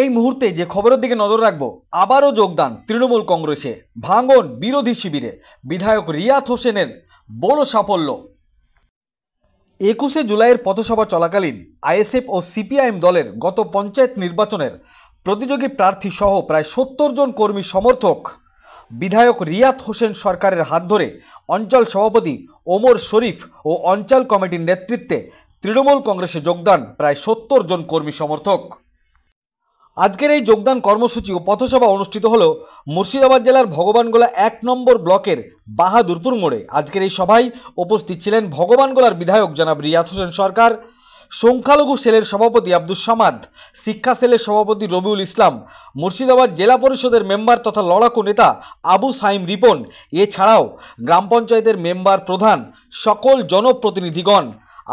এই মুহূর্তে যে খবরের দিকে নজর রাখবো, আবারও যোগদান তৃণমূল কংগ্রেসে, ভাঙন বিরোধী শিবিরে বিধায়ক রিয়াত হোসেনের বড় সাফল্য। 21শে জুলাইয়ের পথসভা চলাকালীন আইএসএফ ও সিপিআইএম দলের গত পঞ্চায়েত নির্বাচনের প্রতিযোগী প্রার্থী সহ প্রায় 70 জন কর্মী সমর্থক বিধায়ক রিয়াত হোসেন সরকারের হাত ধরে অঞ্চল সভাপতি ওমর শরীফ ও অঞ্চল কমিটির নেতৃত্বে তৃণমূল কংগ্রেসে যোগদান প্রায় 70 জন কর্মী সমর্থক। আজকের এই যোগদান কর্মসূচি ও পথসভা অনুষ্ঠিত হলো মুর্শিদাবাদ জেলার ভগবানগোলা 1 নম্বর ব্লকের বাহাদুরপুর মোড়ে। আজকের এই সভায় উপস্থিত ছিলেন ভগবানগোলার বিধায়ক জনাব রিয়াত হোসেন সরকার, সংখ্যালঘু সেলের সভাপতি আব্দুস সামাদ, শিক্ষা সেলের সভাপতি রবিউল ইসলাম, মুর্শিদাবাদ জেলা পরিষদের মেম্বার তথা লড়াকু নেতা আবু সাইম রিপন, এছাড়াও গ্রাম পঞ্চায়েতের মেম্বার প্রধান, সকল জনপ্রতিনিধিগণ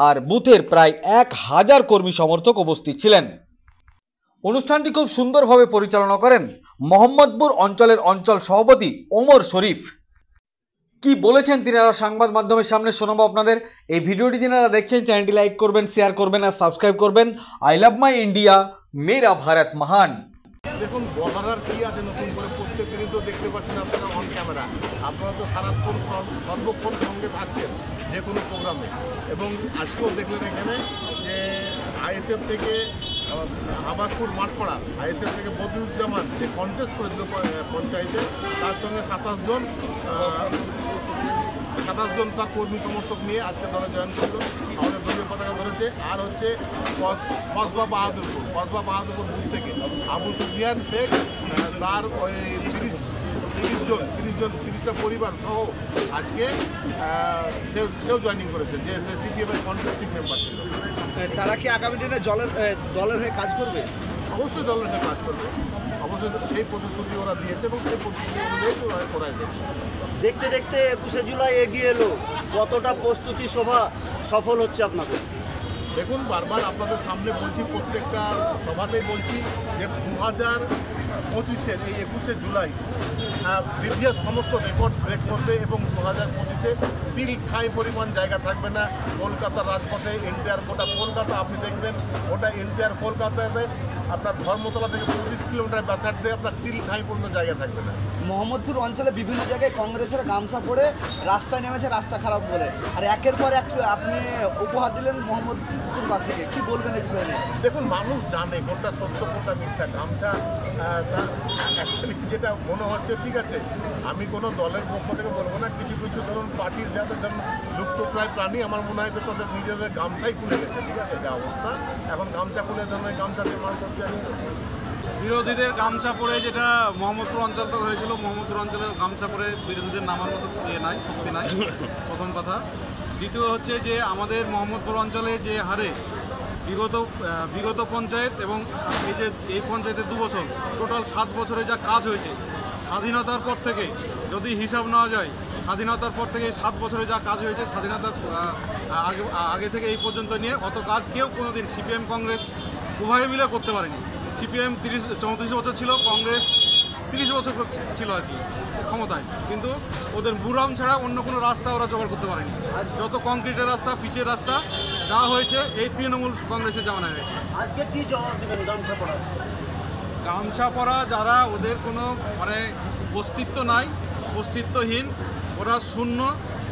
আর বুথের প্রায় 1000 কর্মী সমর্থক উপস্থিত ছিলেন। অনুষ্ঠানটি খুব সুন্দরভাবে পরিচালনা করেন মোহাম্মদপুর অঞ্চলের অঞ্চল সভাপতি ওমর শরীফ। কি বলেছেন তিনারা সংবাদ মাধ্যমের সামনে শোনাবো আপনাদের। এই ভিডিওটি যারা দেখছেন চ্যানেলটি লাইক করবেন, শেয়ার করবেন আর সাবস্ক্রাইব করবেন। আই লাভ মাই ইন্ডিয়া, মেরা ভারত মহান। দেখুন, বলার আর কি আছে নতুন করে, প্রত্যেকদিনই তো দেখতে পাচ্ছেন আপনারা অন ক্যামেরা, আপনারা তো সারাক্ষণ সর্বক্ষণ সঙ্গে থাকছেন যে কোনো প্রোগ্রামে। এবং আজকেও দেখলেন এখানে যে আইএসএফ থেকে আবাসপুর মাঠপাড়া, আইএসএফ থেকে বদিউজ্জামান যে কন্টেস্ট করেছিল পঞ্চায়েতে, তার সঙ্গে 27 জন তার কর্মী সমর্থক নিয়ে আজকে দলে জয়েন করলো, আমাদের দলীয় পতাকা ধরেছে। আর হচ্ছে কসবা বাহাদুরপুর বুথ থেকে আবু সুফিয়ান শেখ, তার ওই 30টা পরিবার সহ আজকে সেও জয়েনিং করেছে, যে সে সিপিএমের কন্টেস্টিং মেম্বার ছিল। তারা কি আগামী দিনে দলের হয়ে কাজ করবে? অবশ্যই দলের হয়ে কাজ করবে, অবশ্যই সেই প্রতিশ্রুতি ওরা দিয়েছে এবং সেই প্রতিশ্রুতি অনুযায়ী ওরা করাই যাচ্ছে। দেখতে দেখতে 21শে জুলাই এগিয়ে এলো, কতটা প্রস্তুতি সভা সফল হচ্ছে আপনাদের? দেখুন, বারবার আপনাদের সামনে বলছি, প্রত্যেকটা সভাতেই বলছি যে 2025-এর এই 21শে জুলাই প্রিভিয়াস সমস্ত রেকর্ড ব্রেক করবে এবং 2025-এ তিল ঠাঁই পরিমাণ জায়গা থাকবে না কলকাতার রাজপথে। এনটিআর গোটা কলকাতা আপনি দেখবেন, ওটা এনটিআর কলকাতাতে আপনার ধর্মতলা থেকে 25 কিলোমিটার ব্যাসার্ধে আপনার তিল ঠাঁই পূর্ণ জায়গা থাকবে না। মোহাম্মদপুর অঞ্চলে বিভিন্ন জায়গায় কংগ্রেসের গামছা পরে রাস্তায় নেমেছে রাস্তা খারাপ বলে, আর একের পর এক আপনি উপহার দিলেন মোহাম্মদপুরবাসীকে, কি বলবেন এই বিষয়ে নিয়ে? দেখুন, মানুষ জানে কোনটা সত্য কোনটা মিথ্যা। গামছা অ্যাকচুয়ালি যেটা মনে হচ্ছে, ঠিক আছে, আমি কোনো দলের পক্ষ থেকে বলবো না, কিছু কিছু ধরুন পার্টির যাদের ধরুন লুপ্তপ্রায় প্রাণী, আমার মনে হয় যে তাদের নিজেদের গামছাই খুলে গেছে, ঠিক আছে, যা অবস্থা এখন গামছা খুলে ধরুন গামছা নির্মাণ করছে। বিরোধীদের গামছা পরে যেটা মোহাম্মদপুর অঞ্চল থেকে হয়েছিল, মোহাম্মদপুর অঞ্চলের গামছা পরে বিরোধীদের নামার মতো নাই, শক্তি নাই, প্রথম কথা। দ্বিতীয় হচ্ছে যে আমাদের মোহাম্মদপুর অঞ্চলে যে হারে বিগত পঞ্চায়েত এবং এই পঞ্চায়েতের 2 বছর টোটাল 7 বছরে যা কাজ হয়েছে, স্বাধীনতার পর থেকে যদি হিসাব নেওয়া যায়, স্বাধীনতার পর থেকে 7 বছরে যা কাজ হয়েছে, স্বাধীনতার আগে থেকে এই পর্যন্ত নিয়ে অত কাজ কেউ কোনোদিন সিপিএম কংগ্রেস উভয়ে মিলে করতে পারেনি। সিপিএম 34 বছর ছিল, কংগ্রেস 30 বছর ছিল আর কি ক্ষমতায়, কিন্তু ওদের বুড়াম ছাড়া অন্য কোনো রাস্তা ওরা জোগাড় করতে পারেনি। যত কংক্রিটের রাস্তা, পিচের রাস্তা যা হয়েছে এই তৃণমূল কংগ্রেসের জামানায় হয়েছে। আজকে কি জবাব দেবেন গামছা পরা যারা, ওদের কোনো অস্তিত্ব নাই, অস্তিত্বহীন, ওরা শূন্য,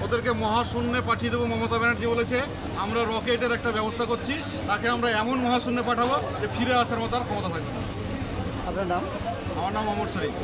ওদেরকে মহাশূন্যে পাঠিয়ে দেবো। মমতা ব্যানার্জি বলেছে আমরা রকেটের একটা ব্যবস্থা করছি, তাকে আমরা এমন মহাশূন্যে পাঠাবো যে ফিরে আসার মতো আর ক্ষমতা থাকবে না। আপনার নাম? আমার নাম ওমর শরীফ।